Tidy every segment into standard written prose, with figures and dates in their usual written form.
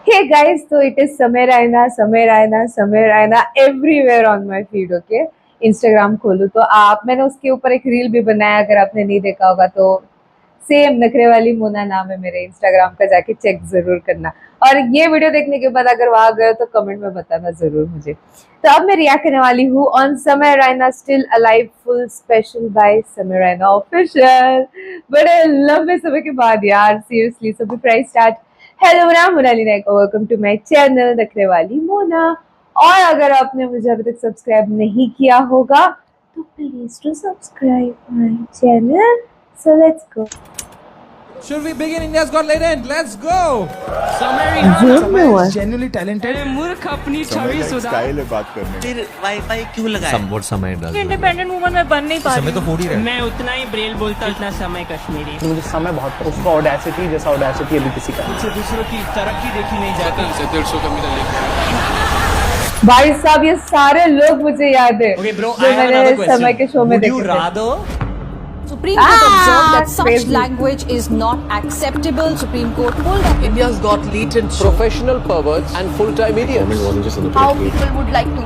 Hey guys, so it is Samir Raina everywhere on my feed, okay? Instagram खोलूँ तो मैंने उसके ऊपर एक रील भी बनाया, अगर आपने नहीं देखा होगा तो सेम नखरे वाली मोना नाम है मेरे इंस्टाग्राम का, जाके चेक जरूर करना। और ये वीडियो देखने के बाद अगर वहां गए तो कमेंट में बताना जरूर मुझे। तो अब मैं रिएक्ट करने वाली हूँ on Sameer Raina still alive full special bye Sameer Raina official. बड़े लंबे समय के बाद यार, seriously. So before start, hello, मैं मोनाली नायक, वेलकम टू माय चैनल नखरे वाली मोना। और अगर आपने मुझे अभी तक सब्सक्राइब नहीं किया होगा तो please to subscribe my channel. So let's go. Should we begin India's Got Talent? Let's go. Samir is genuinely talented. मूर्ख अपनी छवि सुधार। स्टाइल है बात करने। फिर वाईफाई क्यों लगाया? Somewhat समय does. इंडिपेंडेंट वुमन में बन नहीं पा रही। समय तो फोड़ ही रहा है। मैं उतना ही ब्रेल बोलता उतना समय कश्मीरी। मुझे समय बहुत उसका ऑडेसिटी जैसा ऑडेसिटी अभी किसी का मुझसे दूसरों की तरक्की देखी नहीं जाती। भाई साहब, ये सारे लोग मुझे याद है जो मैंने समय के शो में देखे थे। Supreme Court observed that such language is not acceptable. Supreme Court pulled up. India's got latent professional perverts and full-time idiots. How people would like to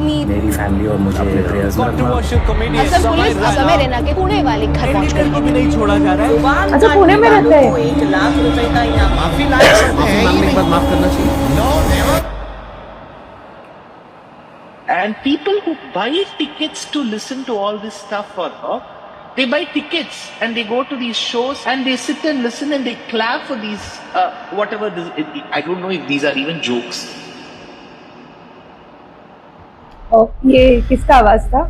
meet. मेरी फैमिली और मुझे prayers Controversial comedian Assam police समय रैना के पुणे वाले घर पहुंच गई। को भी नहीं छोड़ा जा रहा है। अच्छा, पुणे में रहते हैं। 1 लाख रुपए का इनाम। माफी मांगने के बाद माफ करना चाहिए। And people who buy tickets to listen to all this stuff for her, they buy tickets and they go to these shows and they sit and listen and they clap for these whatever this, I don't know if these are even jokes. ये किसका आवाज था?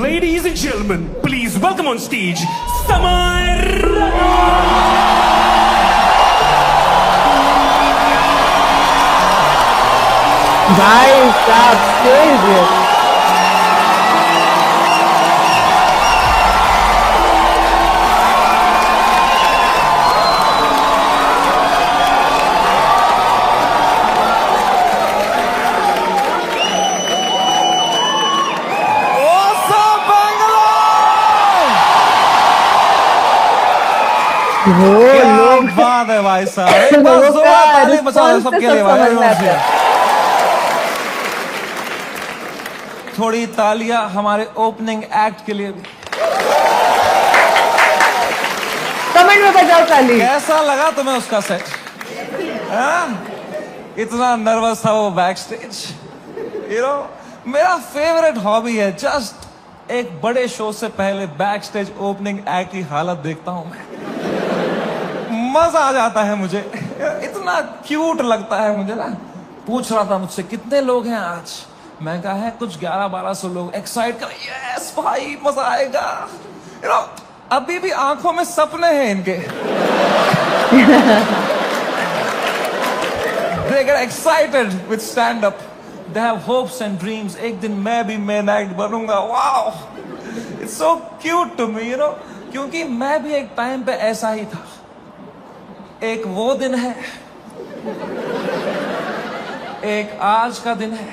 Ladies and gentlemen, please welcome on stage Samir. भाई साहब stage लोग बात है भाई साहब। एक बार जोरदार ताली बजाओ सबके लिए भाई। थोड़ी तालियां हमारे ओपनिंग एक्ट के लिए भी। कमेंट में बजाओ ताली। कैसा लगा तुम्हें उसका सेट? इतना नर्वस था वो बैक स्टेज। मेरा फेवरेट हॉबी है जस्ट एक बड़े शो से पहले बैक स्टेज ओपनिंग एक्ट की हालत देखता हूं मैं, मजा आ जाता है मुझे। इतना क्यूट लगता है मुझे ना। पूछ रहा था मुझसे कितने लोग हैं आज, मैं कहा है कुछ 1100-1200 लोग। एक्साइट कर, यस भाई मजा आएगा। अभी भी आंखों में सपने हैं इनके। They get excited with stand up. They have hopes and dreams. एक दिन मैं भी main act बनूंगा। Wow, it's so cute to me, क्योंकि मैं भी एक टाइम पे ऐसा ही था। एक वो दिन है, एक आज का दिन है।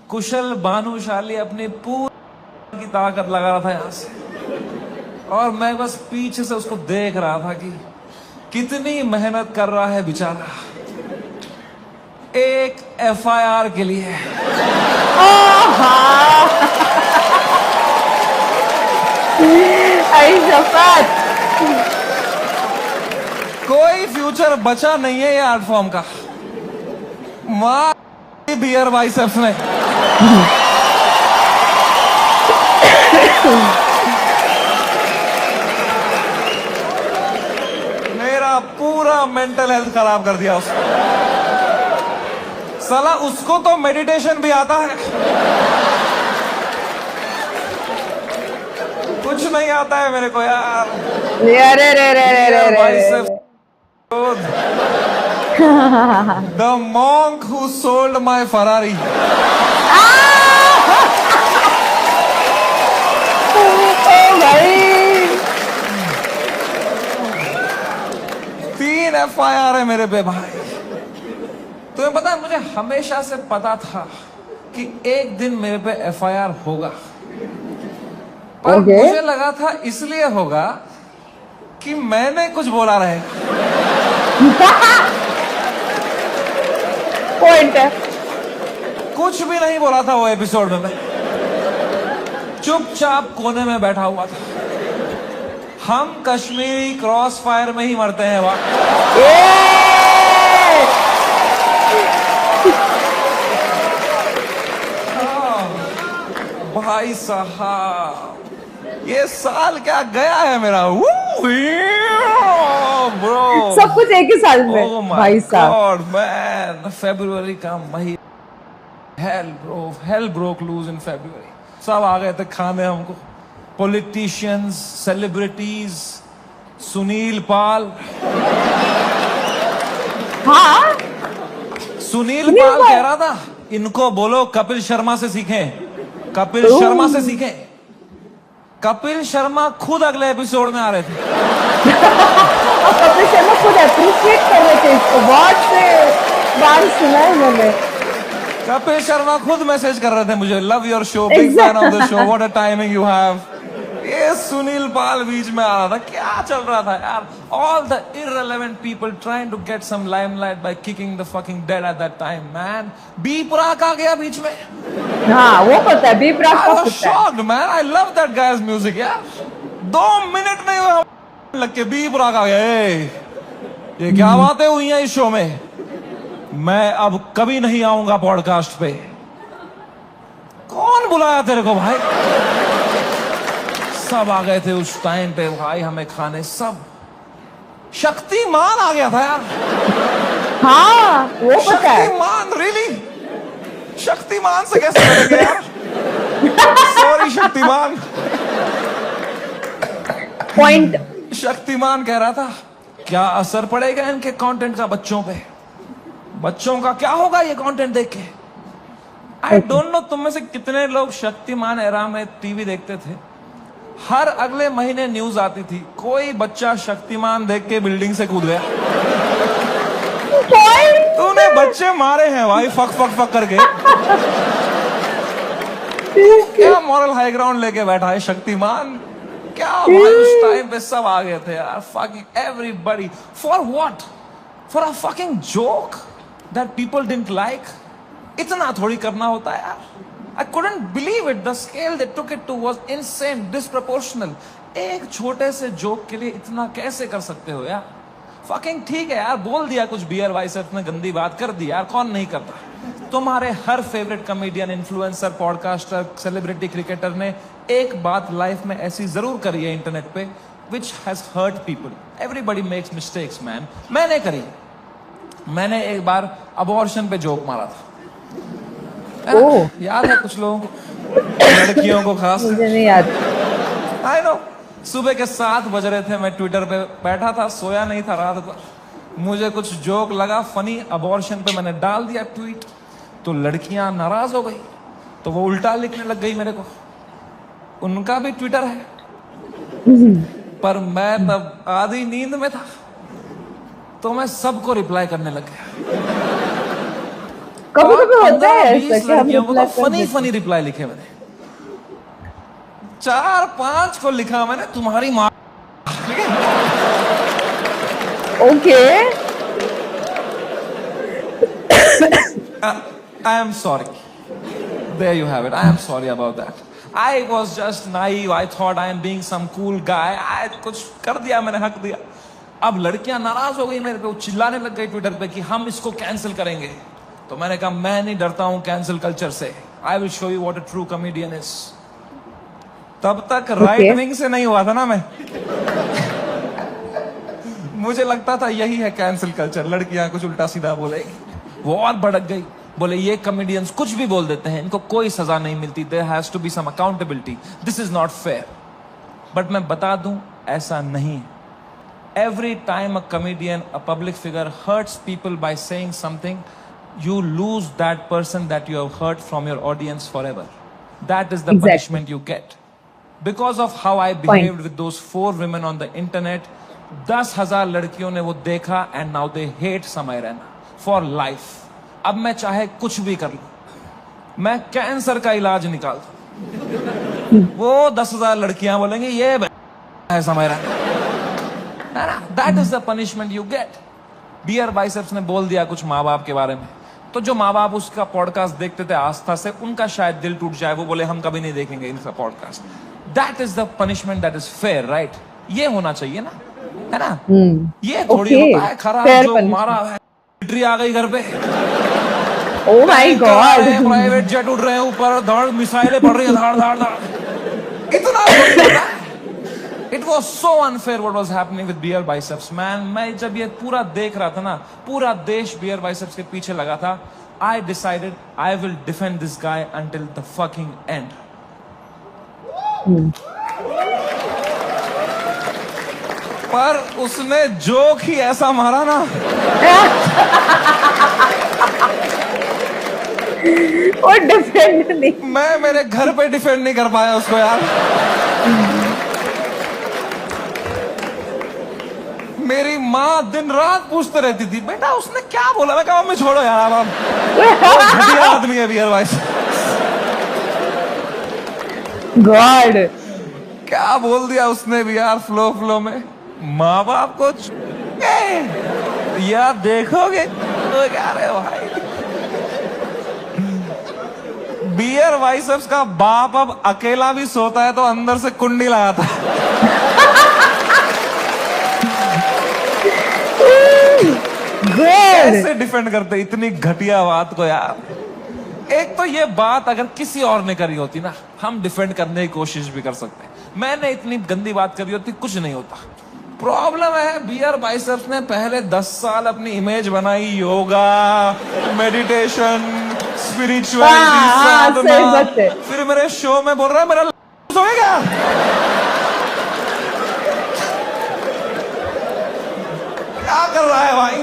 कुशल भानुशाली अपनी पूरी की ताकत लगा रहा था यहां से, और मैं बस पीछे से उसको देख रहा था कि कितनी मेहनत कर रहा है बेचारा एक FIR के लिए। कोई फ्यूचर बचा नहीं है ये आर्ट फॉर्म का। मां बियर बाइसेप्स ने। मेरा पूरा मेंटल हेल्थ खराब कर दिया उसने। साला उसको तो मेडिटेशन भी आता है, कुछ नहीं आता है मेरे को यार। The monk who sold my Ferrari. तीन FIR है मेरे पे भाई। तुम्हें पता है, मुझे हमेशा से पता था कि एक दिन मेरे पे FIR होगा, पर मुझे लगा था इसलिए होगा कि मैंने कुछ बोला रहेगा। पॉइंट है। कुछ भी नहीं बोला था वो एपिसोड में, मैं चुपचाप कोने में बैठा हुआ था। हम कश्मीरी क्रॉस फायर में ही मरते हैं वहां। भाई साहब ये साल क्या गया है मेरा, ब्रो सब कुछ एक ही साल में भाई साहब। मैन फरवरी का महीना, हेल ब्रोक लूज इन फरवरी। सब आ गए थे खाने हमको, पॉलिटिशियंस, सेलिब्रिटीज, सुनील पाल। हाँ सुनील पाल कह रहा था इनको बोलो कपिल शर्मा से सीखें, कपिल शर्मा से सीखें। कपिल शर्मा खुद अगले एपिसोड में आ रहे थे। कपिल शर्मा खुद अप्रिशिएट कर रहे थे इसको, बहुत से बार सुना है मैंने। कपिल शर्मा खुद मैसेज कर रहे थे मुझे, love your show, big fan of the show, what a timing you have. ये सुनील पाल बीच में आ रहा था, क्या चल रहा था यार। All the irrelevant people trying to get some limelight by kicking the fucking dead at that time, man. B Praak आ गया बीच में। हाँ वो पता है, बी प्राक I का was पता है। shocked, man. I love that guy's music, यार। 2 मिनट नहीं हुए लग के बी प्राक आ गया। ये क्या बातें हुई हैं इस शो में। मैं अब कभी नहीं आऊंगा पॉडकास्ट पे। कौन बुलाया तेरे को भाई? सब आ गए थे उस टाइम पे भाई हमें खाने, सब। शक्तिमान आ गया था यार। हाँ वो पता है। शक्तिमान, रियली? शक्तिमान से कैसे करेंगे यार? सॉरी शक्तिमान। पॉइंट। शक्तिमान कह रहा था क्या असर पड़ेगा इनके कंटेंट का बच्चों पे, बच्चों का क्या होगा ये कंटेंट देख के। आई डोंट नो तुम में से कितने लोग शक्तिमान एरा में टीवी देखते थे। हर अगले महीने न्यूज आती थी कोई बच्चा शक्तिमान देख के बिल्डिंग से कूद गया। तूने बच्चे मारे हैं भाई, फक फक फक करके। क्या मॉरल हाई ग्राउंड लेके बैठा है शक्तिमान, क्या भाई। उस टाइम पे सब आ गए थे यार, fucking everybody. For what? For a fucking joke that people didn't like. इतना थोड़ी करना होता है यार। I couldn't believe it. The scale they took it to was insane, disproportional. एक छोटे से जोक के लिए इतना कैसे कर सकते हो यार? Fucking ठीक है यार, बोल दिया कुछ बियर बाइसेप्स ने गंदी बात कर दी यार, कौन नहीं करता। तुम्हारे हर favourite comedian, influencer, podcaster, celebrity, cricketer ने एक बात लाइफ में ऐसी जरूर करी है इंटरनेट पे, which has hurt people. Everybody makes mistakes, man. मैंने करी। मैंने एक बार अबॉर्शन पे जोक मारा था। याद है कुछ लोगों को, लड़कियों को खास। मुझे नहीं याद। I know. सुबह के 7 बज रहे थे, मैं ट्विटर पे बैठा था, सोया नहीं था रात भर। मुझे कुछ जोक लगा फनी, अबॉर्शन पे मैंने डाल दिया ट्वीट, तो लड़कियां नाराज हो गई, तो वो उल्टा लिखने लग गई मेरे को। उनका भी ट्विटर है, पर मैं तब आधी नींद में था, तो मैं सबको रिप्लाई करने लग गया। कभी कभी होता है ऐसा कि हम रिप्लाई फनी फनी रिप्लाई लिखे मैंने। 4-5 को लिखा मैंने तुम्हारी माँ। Okay. I am sorry. There you have it. I am sorry about that. I was just naive. I thought I am being some cool guy. I कुछ कर दिया मैंने, हक दिया। अब लड़कियां नाराज हो गई मेरे पे, वो चिल्लाने लग गई ट्विटर पे कि हम इसको कैंसिल करेंगे। तो मैंने कहा मैं नहीं डरता हूं कैंसिल कल्चर से। I will show you what a true comedian is. तब तक राइट विंग से नहीं हुआ था ना मैं। मुझे लगता था यही है कैंसिल कल्चर, लड़कियां कुछ उल्टा सीधा बोलेगी। वो और भड़क गई, बोले ये कॉमेडियंस कुछ भी बोल देते हैं, इनको कोई सजा नहीं मिलती, there has to be some accountability, this is not fair. But मैं बता दूं ऐसा नहीं। Every time a comedian, a public figure hurts people by saying something, you lose that person that you have hurt from your audience forever. That is the punishment you get. Because of how I behaved with those 4 women on the internet, 10,000 लड़कियों ने वो देखा and now they hate समय Raina for life. अब मैं चाहे कुछ भी कर लूं, मैं कैंसर का इलाज निकाल दूं, वो 10,000 लड़कियां बोलेंगे ये है Samay Raina. That is the punishment you get. Beer Biceps ने बोल दिया कुछ माँ बाप के बारे में, तो जो माँ बाप उसका पॉडकास्ट देखते थे आस्था से, उनका शायद दिल टूट जाए, वो बोले हम कभी नहीं देखेंगे इनका podcast. That is the punishment that is fair, right? ये होना चाहिए ना, है ना? ये थोड़ी Okay. होता है खराब Fair जो punishment. मारा है, बैटरी आ गई घर पे, Oh my God. Private jet उड़ रहे हैं ऊपर, धड़ मिसाइलें पड़ रही है, धाड़ धाड़ धाड़, इतना थोड़ी होता है. It was so unfair what was happening with beer biceps, man. मैं जब ये पूरा देख रहा था ना, पूरा देश beer biceps के पीछे लगा था. I decided I will defend this guy until the fucking end. पर उसने जोक ही ऐसा मारा ना, और डिफेंड नहीं. मैं मेरे घर पे डिफेंड नहीं कर पाया उसको यार. मेरी माँ दिन रात पूछते रहती थी, बेटा उसने क्या बोला. मैं कहा मम्मी छोड़ो यार, अब घटिया आदमी है बियर भाई. गॉड. क्या बोल दिया उसने भी यार, फ्लो में. माँ बाप को यार देखोगे तो क्या रे भाई. बियर बाइसेप्स का बाप अब अकेला भी सोता है तो अंदर से कुंडी लगाता है. कैसे डिफेंड करते इतनी घटिया बात को यार. एक तो ये बात अगर किसी और ने करी होती ना, हम डिफेंड करने की कोशिश भी कर सकते. मैंने इतनी गंदी बात करी होती, कुछ नहीं होता. प्रॉब्लम है बियर बाइसेप्स ने पहले 10 साल अपनी इमेज बनाई, योगा, मेडिटेशन, स्पिरिचुअलिटी, साधना. फिर मेरे शो में बोल रहा है मेरा होएगा. क्या कर रहा है भाई?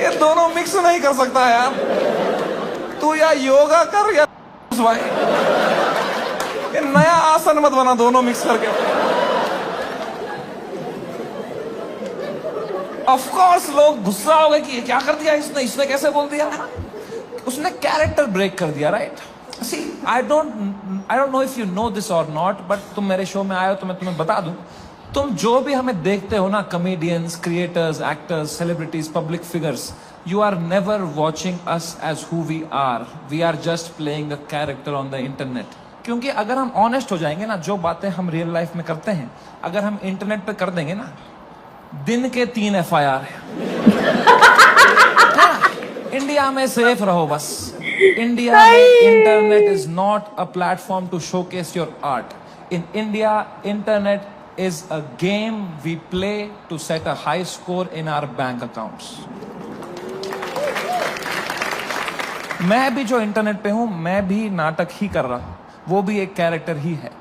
ये दोनों मिक्स नहीं कर सकता यार. तू या योगा कर या भाई, ये नया आसन मत बना दोनों मिक्स करके. ऑफ कोर्स लोग गुस्सा हो गए कि ये क्या कर दिया इसने कैसे बोल दिया. उसने कैरेक्टर ब्रेक कर दिया, right? See I don't know if you know this or not, but तुम मेरे शो में आए हो तो मैं तुम्हें बता दूं. तुम जो भी हमें देखते हो ना, comedians, creators, actors, celebrities, public figures, you are never watching us as who we are. We are just playing a character on the internet. क्योंकि अगर हम ऑनेस्ट हो जाएंगे ना, जो बातें हम रियल लाइफ में करते हैं अगर हम इंटरनेट पे कर देंगे ना, दिन के 3 FIR है. इंडिया में सेफ रहो बस. इंडिया में internet is not a platform to showcase your art. In India internet is a game we play to set a high score in our bank accounts. मैं भी जो इंटरनेट पे हूं, मैं भी नाटक ही कर रहा हूं, वो भी एक कैरेक्टर ही है.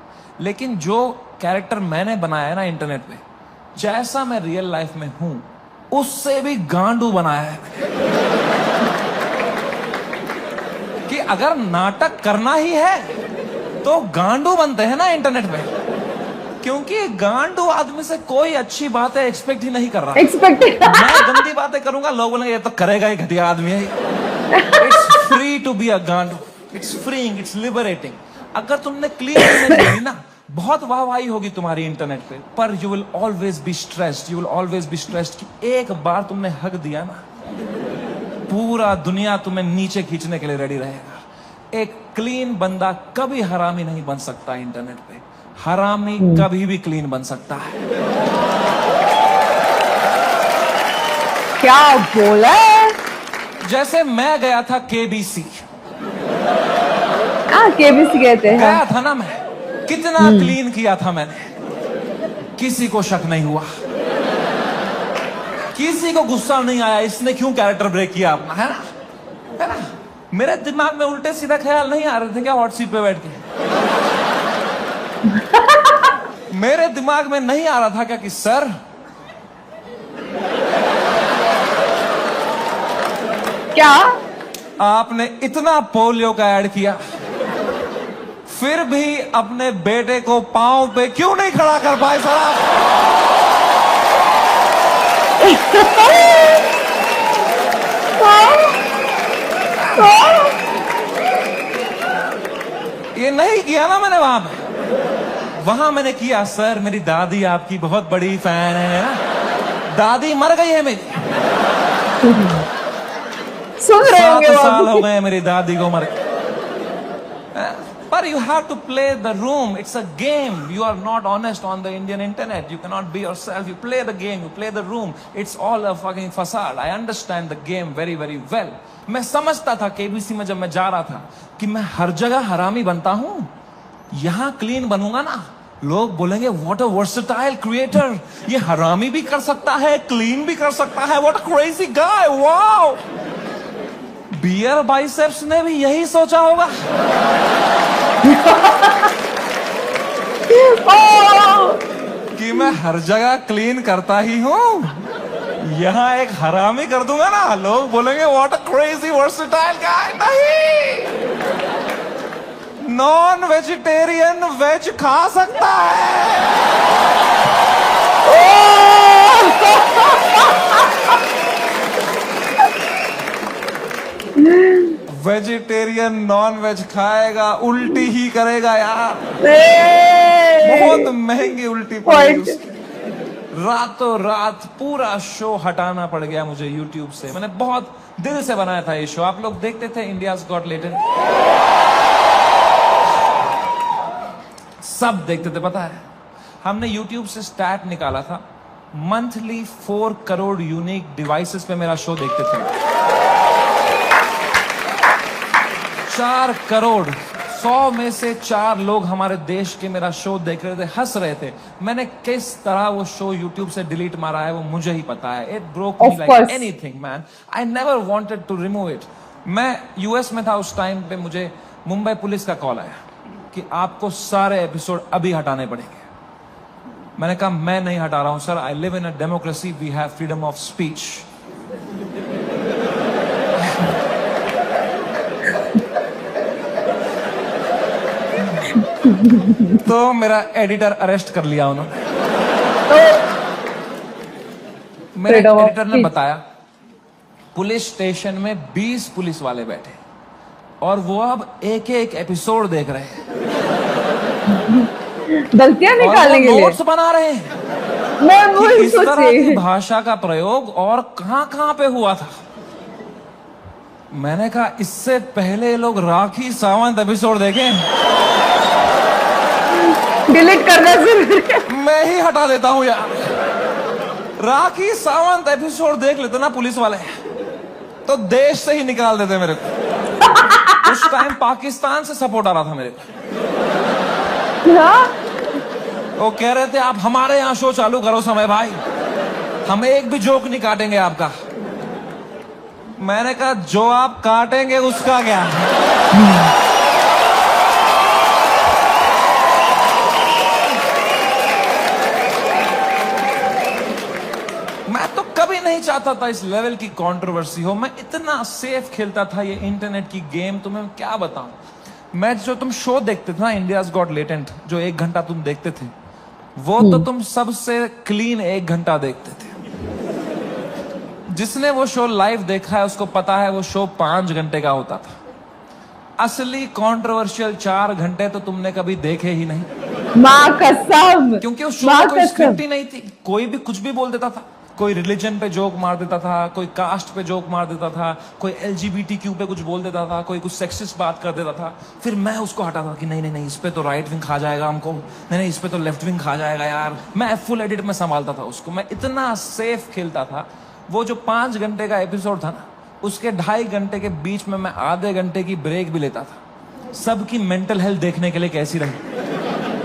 लेकिन जो कैरेक्टर मैंने बनाया है ना इंटरनेट पे, जैसा मैं रियल लाइफ में हूं उससे भी गांडू बनाया है कि अगर नाटक करना ही है तो गांडू बनते हैं ना इंटरनेट पे. क्योंकि गांडू आदमी से कोई अच्छी बातें एक्सपेक्ट ही नहीं कर रहा. मैं गंदी बातें करूंगा, लोग बोलेंगे ये तो करेगा ही, घटिया आदमी है. It's free to be a गांडू. It's freeing, it's liberating. अगर तुमने क्लीन नहीं ना, बहुत वाहवाही होगी तुम्हारी इंटरनेट पे, पर you will always be stressed. You will always be stressed कि एक बार तुमने हक दिया ना, पूरा दुनिया तुम्हें नीचे खींचने के लिए रेडी रहेगा. एक क्लीन बंदा कभी हरामी नहीं बन सकता इंटरनेट पे. हरामी कभी भी क्लीन बन सकता है. क्या बोला है? जैसे मैं गया था KBC. KBC कहते हैं. गया था ना मैं, कितना क्लीन किया था मैंने, किसी को शक नहीं हुआ, किसी को गुस्सा नहीं आया इसने क्यों कैरेक्टर ब्रेक किया अपना, है ना? है ना? मेरे दिमाग में उल्टे सीधा ख्याल नहीं आ रहे थे क्या हॉट सीट पे बैठ के? मेरे दिमाग में नहीं आ रहा था क्या कि सर क्या आपने इतना पोलियो का ऐड किया, फिर भी अपने बेटे को पांव पे क्यों नहीं खड़ा कर पाए सर आप? ये नहीं किया ना मैंने वहां पे. वहां मैंने किया, सर मेरी दादी आपकी बहुत बड़ी फैन है ना, दादी मर गई है मेरी. सुन रहे हो होंगे 7 वो साल अभी। हो गए मेरी दादी को मरे। But you have to play the room. It's a game. You are not honest on the Indian internet. You cannot be yourself. You play the game. You play the room. It's all a fucking facade. I understand the game very, very well. मैं समझता था KBC में जब मैं जा रहा था कि मैं हर जगह हरामी बनता हूं, यहां क्लीन बनूंगा ना, लोग बोलेंगे व्हाट अ वर्सेटाइल क्रिएटर, ये हरामी भी कर सकता है, क्लीन भी कर सकता है, what a crazy guy, wow. Beer Biceps ने भी यही सोचा होगा कि मैं हर जगह क्लीन करता ही हूं, यहां एक हरामी कर दूंगा ना, लोग बोलेंगे व्हाट अ क्रेजी वर्सेटाइल गाय। नहीं, नॉन वेजिटेरियन वेज खा सकता है। वेजिटेरियन नॉन वेज खाएगा, उल्टी ही करेगा यार, बहुत महंगी उल्टी पड़ी उसकी। रातों रात पूरा शो हटाना पड़ गया मुझे YouTube से। मैंने बहुत दिल से बनाया था ये शो। आप लोग देखते थे इंडियाज गॉट लेटेंट? सब देखते थे। पता है, हमने YouTube से स्टैट निकाला था, मंथली 4 करोड़ यूनिक डिवाइसेस पे मेरा शो देखते थे। 4 करोड़, 100 में से 4 लोग हमारे देश के मेरा शो देख रहे थे, हंस रहे थे। मैंने किस तरह वो शो YouTube से डिलीट मारा है वो मुझे ही पता है। It broke me like anything man. I never wanted to remove it. मैं यूएस में था उस टाइम पे, मुझे मुंबई पुलिस का कॉल आया कि आपको सारे एपिसोड अभी हटाने पड़ेंगे। मैंने कहा मैं नहीं हटा रहा हूं sir, I live in a democracy, we have freedom of speech. तो मेरा एडिटर अरेस्ट कर लिया उन्होंने। मेरे एडिटर ने बताया पुलिस स्टेशन में 20 पुलिस वाले बैठे और वो अब एक एक एपिसोड देख रहे हैं, गलतियां निकालने के लिए नोट्स बना रहे हैं कि इस तरह की भाषा का प्रयोग और कहां पे हुआ था। मैंने कहा इससे पहले लोग राखी सावंत एपिसोड देखें, डिलीट करना जरूरी। मैं ही हटा देता हूं यार। राखी सावंत एपिसोड देख लेते ना पुलिस वाले तो देश से ही निकाल देते मेरे को। उस टाइम पाकिस्तान से सपोर्ट आ रहा था मेरे को। वो कह रहे थे आप हमारे यहां शो चालू करो समय भाई, हम एक भी जोक नहीं काटेंगे आपका। मैंने कहा जो आप काटेंगे उसका क्या। मैं तो कभी नहीं चाहता था इस लेवल की कंट्रोवर्सी हो। मैं इतना सेफ खेलता था ये इंटरनेट की गेम, तुम्हें क्या बताऊं। मैं जो तुम शो देखते थे ना इंडियाज गॉट लेटेंट, जो 1 घंटा तुम देखते थे, वो तो तुम सबसे क्लीन 1 घंटा देखते थे। जिसने वो शो लाइव देखा है उसको पता है वो शो 5 घंटे का होता था। असली कंट्रोवर्शियल 4 घंटे तो तुमने कभी देखे ही नहीं। माँ कसम, क्योंकि उस शो में कोई स्क्रिप्ट ही नहीं थी। कोई भी कुछ भी बोल देता था, कोई रिलीजन पे जोक मार देता था, कोई कास्ट पे जोक मार देता था, कोई LGBTQ पे कुछ बोल देता था, कोई कुछ सेक्सिस्ट बात कर देता था। फिर मैं उसको हटाता था कि नहीं नहीं नहीं, इस पे तो राइट विंग खा जाएगा हमको, नहीं नहीं इस पे तो लेफ्ट विंग खा जाएगा यार। मैं फुल एडिट में संभालता था उसको। मैं इतना सेफ खेलता था। वो जो 5 घंटे का एपिसोड था ना, उसके 2.5 घंटे के बीच में मैं आधे घंटे की ब्रेक भी लेता था, सबकी मेंटल हेल्थ देखने के लिए कैसी रही।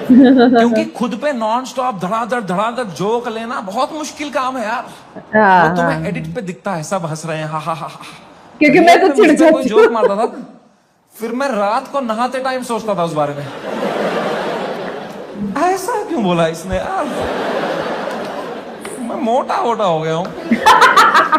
क्योंकि खुद पे नॉन स्टॉप धड़ाधड़ जोक लेना बहुत मुश्किल काम है यार। वो तुम्हें एडिट पे दिखता है सब हंस रहे हैं, हा हा हा। क्योंकि मैं तो चिढ़ जाती कोई जोक मारता था, फिर मैं रात को नहाते टाइम सोचता था उस बारे में, ऐसा क्यों बोला इसने यार, मैं मोटा हो गया हूँ।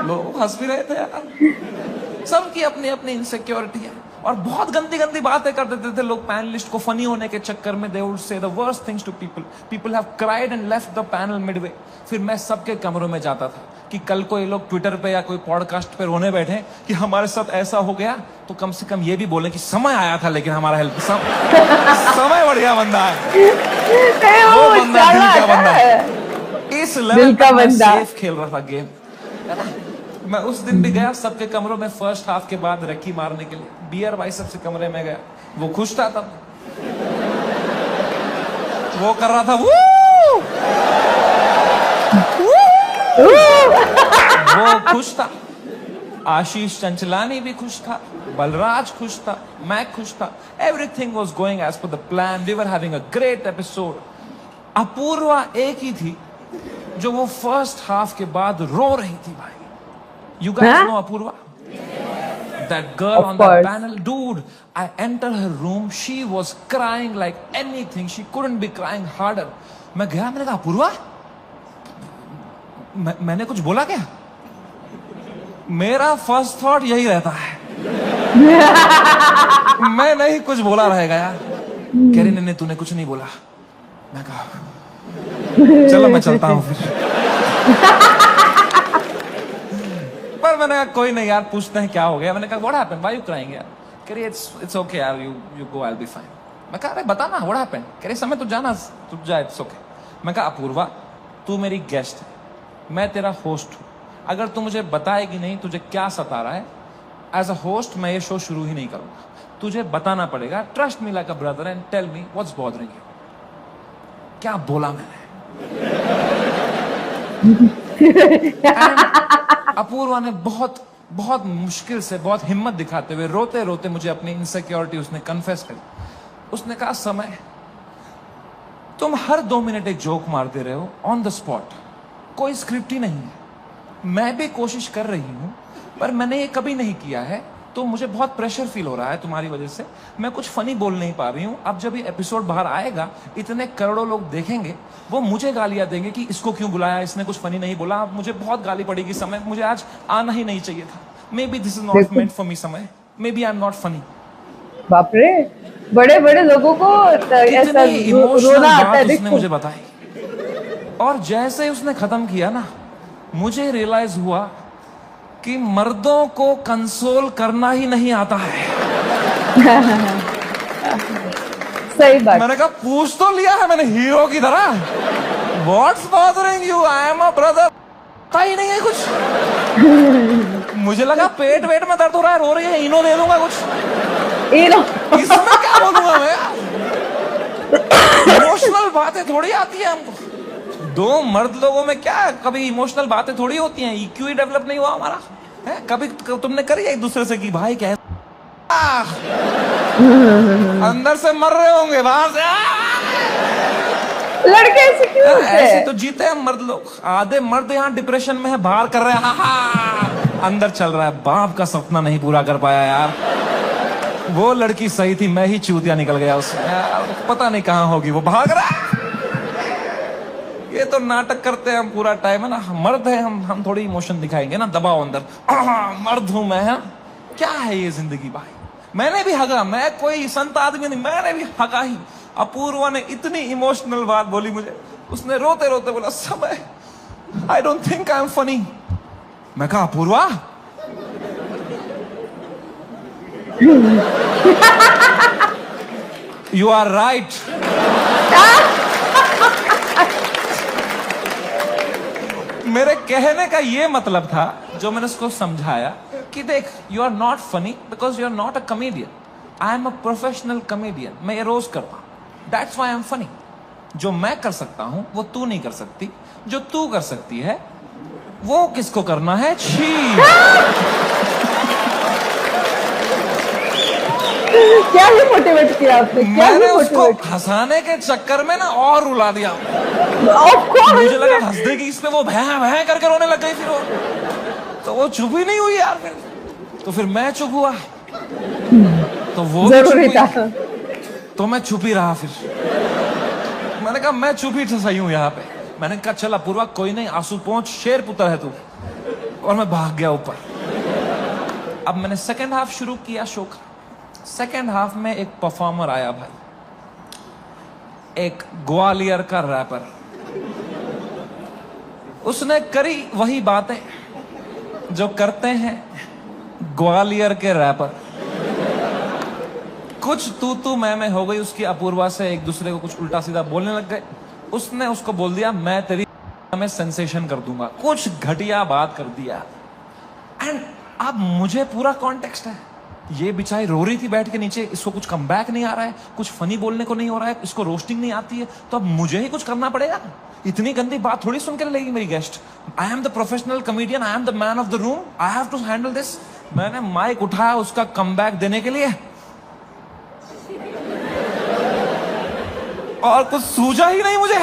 लोग हंस भी रहे थे यार। सबकी अपनी अपनी इनसिक्योरिटी है और बहुत गंदी गंदी बातें कर देते थे लोग पैनलिस्ट को फनी होने के चक्कर में। They would say the worst things to people. People have cried and left the panel midway. फिर मैं सबके कमरों में जाता था कि कल को ये लोग ट्विटर पे या कोई पॉडकास्ट पे रोने बैठे कि हमारे साथ ऐसा हो गया, तो कम से कम ये भी बोले कि समय आया था लेकिन हमारा हेल्प समय बढ़िया बंदा है, वो बंदा दिल का बंदा है। इस लेवल का मैं सेफ खेल रहा था गेम। मैं उस दिन भी गया सबके कमरों में फर्स्ट हाफ के बाद रक्की मारने के लिए। बियर बाइसेप्स के कमरे में गया, वो खुश था तब, वो कर रहा था वो खुश था। आशीष चंचलानी भी खुश था, बलराज खुश था, मैं खुश था। Everything was going as per the plan, we were having a great episode. Apoorva एक ही थी जो वो फर्स्ट हाफ के बाद रो रही थी भाई। You guys know Apurva? That girl Of on course. that panel, dude. I entered her room. She was crying like anything. She couldn't be crying harder. मैं गया, मैंने कहा अपूर्वा, मैंने कुछ बोला क्या? मेरा फर्स्ट थॉट यही रहता है, मैं नहीं कुछ बोला रहेगा यार। कह रही नहीं तूने कुछ नहीं बोला। मैं कहा चलो मैं चलता हूँ फिर। पर मैंने कहा कोई नहीं यार, पूछते हैं क्या हो गया। मैंने कहा what happened, why you crying यार? कह रही इट्स ओके यार, you go, I will be fine. मैं कहा अरे बता ना व्हाट हैपेंड। कह रही समय तू जाना, तू जा, इट्स ओके। मैं कहा अपूर्वा, तू मेरी गेस्ट है, मैं तेरा होस्ट हूँ। अगर तू मुझे बताएगी नहीं तुझे क्या सता रहा है, एज अ होस्ट मैं ये शो शुरू ही नहीं करूंगा। तुझे बताना पड़ेगा, trust me like a brother and tell me what's bothering you. क्या बोला मैंने? अपूर्वा ने बहुत बहुत मुश्किल से, बहुत हिम्मत दिखाते हुए, रोते रोते मुझे अपनी इनसिक्योरिटी उसने कन्फेस करी। उसने कहा समय, तुम हर 2 मिनट एक जोक मारते रहे हो ऑन द स्पॉट, कोई स्क्रिप्ट ही नहीं है। मैं भी कोशिश कर रही हूं पर मैंने ये कभी नहीं किया है, तो मुझे बहुत प्रेशर फील हो रहा है तुम्हारी वजह से। मैं कुछ फनी बोल नहीं पा रही हूँ। अब जब ये एपिसोड बाहर आएगा, इतने करोड़ों लोग देखेंगे, वो मुझे गालियां देंगे कि इसको क्यों बुलाया, इसने कुछ फनी नहीं बोला। मुझे बहुत गाली पड़ेगी समय, मुझे आज आना ही नहीं चाहिए था। Maybe this is not meant for me समय, maybe I am not funny. बाप रे, बड़े बड़े लोगों को ऐसा रोना आता है। उसने मुझे बताई और जैसे उसने खत्म किया ना, मुझे रियलाइज हुआ कि मर्दों को कंसोल करना ही नहीं आता है। सही बात। मैंने कहा पूछ तो लिया है मैंने हीरो की तरह, what's bothering you, I am a brother. पता ही नहीं है कुछ। मुझे लगा पेट वेट में दर्द हो रहा है, रो रही है, इनो दे दूंगा कुछ। इनो इसमें क्या बोलूंगा मैं? इमोशनल बातें थोड़ी आती है हमको। 2 मर्द लोगों में क्या कभी इमोशनल बातें थोड़ी होती हैं? EQ ही डेवलप नहीं हुआ हमारा है? कभी तुमने करी एक दूसरे से कि भाई कैसे अंदर से मर रहे होंगे, बाहर से लड़के ऐसे क्यों होते हैं? ऐसे तो जीते हैं मर्द लोग। आधे मर्द यहाँ डिप्रेशन में है, बाहर कर रहे हैं, अंदर चल रहा है बाप का सपना नहीं पूरा कर पाया यार। वो लड़की सही थी, मैं ही चूतिया निकल गया उसमें यार। पता नहीं कहाँ होगी, वो भाग रहा है। ये तो नाटक करते हैं हम पूरा टाइम है ना। मर्द है हम थोड़ी इमोशन दिखाएंगे ना, दबाओ अंदर। मर्द हूं मैं, है क्या है ये जिंदगी भाई। मैंने भी हगा, मैं कोई संत आदमी नहीं, मैंने भी हगा ही। अपूर्वा ने इतनी इमोशनल बात बोली मुझे, उसने रोते रोते बोला समय, I don't think I am funny. मैं कहा अपूर्वा यू आर राइट। मेरे कहने का ये मतलब था, जो मैंने उसको समझाया कि देख, you are not funny because you are not a comedian, I am a professional comedian. मैं ये रोज करता हूं, that's why I am funny. जो मैं कर सकता हूं वो तू नहीं कर सकती, जो तू कर सकती है वो किसको करना है? छी। क्या ही मोटिवेट किया आपने? क्या ही मैंने उसको मोटिवेट? हंसाने के चक्कर में ना और रुला दिया। Of course. मुझे लगा हंस देगी इस पे, वो भैं भैं करके रोने लग गई। फिर वो तो वो चुप ही नहीं हुई यार। फिर तो फिर मैं चुप हुआ, तो वो भी जरूरी चुप था। हुई, तो मैं चुप ही रहा। फिर मैंने कहा मैं चुप ही सही हूं यहाँ पे। मैंने कहा चल अपूर्वा कोई नहीं, आंसू पहुंच, शेर पुत्र है तू। और मैं भाग गया ऊपर। अब मैंने सेकेंड हाफ शुरू किया शो का। सेकेंड हाफ में एक परफॉर्मर आया भाई, एक ग्वालियर का रैपर। उसने करी वही बातें जो करते हैं ग्वालियर के रैपर। कुछ तू मैं हो गई उसकी अपूर्वा से, एक दूसरे को कुछ उल्टा सीधा बोलने लग गए। उसने उसको बोल दिया मैं तेरी में सेंसेशन कर दूंगा, कुछ घटिया बात कर दिया। एंड अब मुझे पूरा कॉन्टेक्स्ट है, ये बेचारी रो रही थी बैठ के नीचे, इसको कुछ कमबैक नहीं आ रहा है, कुछ फनी बोलने को नहीं हो रहा है, इसको रोस्टिंग नहीं आती है, तो अब मुझे ही कुछ करना पड़ेगा। इतनी गंदी बात थोड़ी सुन के लेगी मेरी guest. I am the professional comedian, I am the man of the room, I have to handle this. मैंने माइक उठाया उसका कमबैक देने के लिए, और कुछ सूझा ही नहीं मुझे।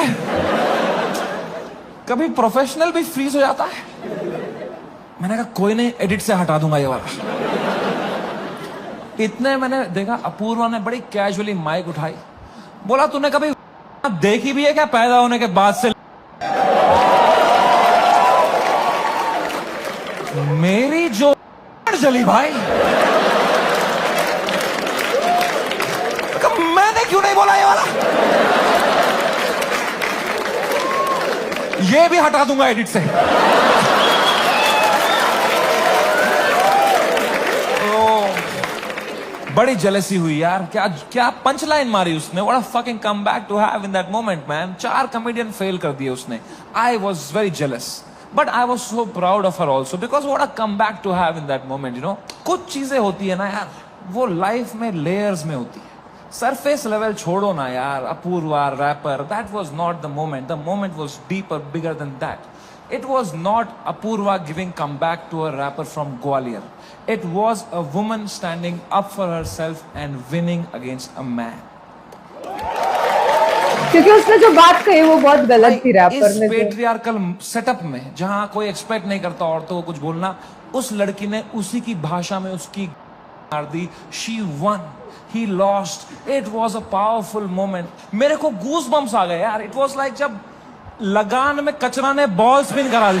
कभी प्रोफेशनल भी फ्रीज हो जाता है। मैंने कहा कोई नहीं, एडिट से हटा दूंगा ये वाला। इतने मैंने देखा अपूर्वा ने बड़ी कैजुअली माइक उठाई, बोला तूने कभी देखी भी है क्या पैदा होने के बाद से? मेरी जो जली भाई, मैंने क्यों नहीं बोला ये वाला? ये भी हटा दूंगा एडिट से। बड़ी जेलसी हुई यार, क्या क्या पंच लाइन मारी उसने। What a fucking comeback to have in that moment man. 4 comedian fail कर दिए उसने। I was very jealous, but I was so proud of her also, because what a comeback to have in that moment. You know, कुछ चीजें होती है ना यार, वो लाइफ में लेयर्स में होती है। सरफेस लेवल छोड़ो ना यार, Apoorva rapper, that was not the moment. The moment was deeper, bigger than that. It was not Apurva giving comeback to a rapper from Gwalior. It was a woman standing up for herself and winning against a man. क्योंकि उसने जो बात कही वो बहुत गलत थी wrapper इस ने। पेट्रियार्कल सेटअप में जहां कोई एक्सपेक्ट नहीं करता औरतों को कुछ बोलना, उस लड़की ने उसी की भाषा में उसकी मार दी। She won. He lost. It was a powerful moment. मेरे को गूज बम्स आ गए यार। It was like जब लगान में कचरा ने बॉल स्पिन करा दी।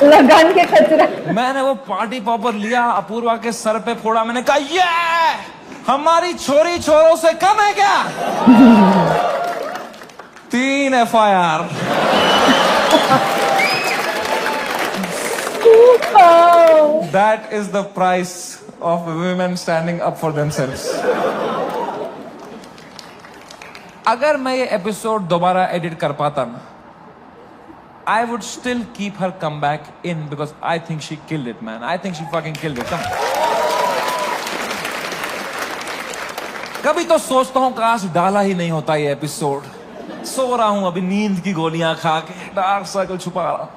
लगान के कचरा। मैंने वो पार्टी पॉपर लिया, अपूर्वा के सर पे फोड़ा। मैंने कहा ये हमारी छोरी छोरों से कम है क्या? 3 FIR। That is the price of women standing up for themselves. अगर मैं ये एपिसोड दोबारा एडिट कर पाता ना, I would still keep her comeback in because I think she killed it, man. I think she fucking killed it. Come. कभी तो सोचता हूँ काश डाला ही नहीं होता ये एपिसोड। सो रहा हूँ अभी नींद की गोलियां खा के, डार्क सर्कल छुपा रहा हूँ।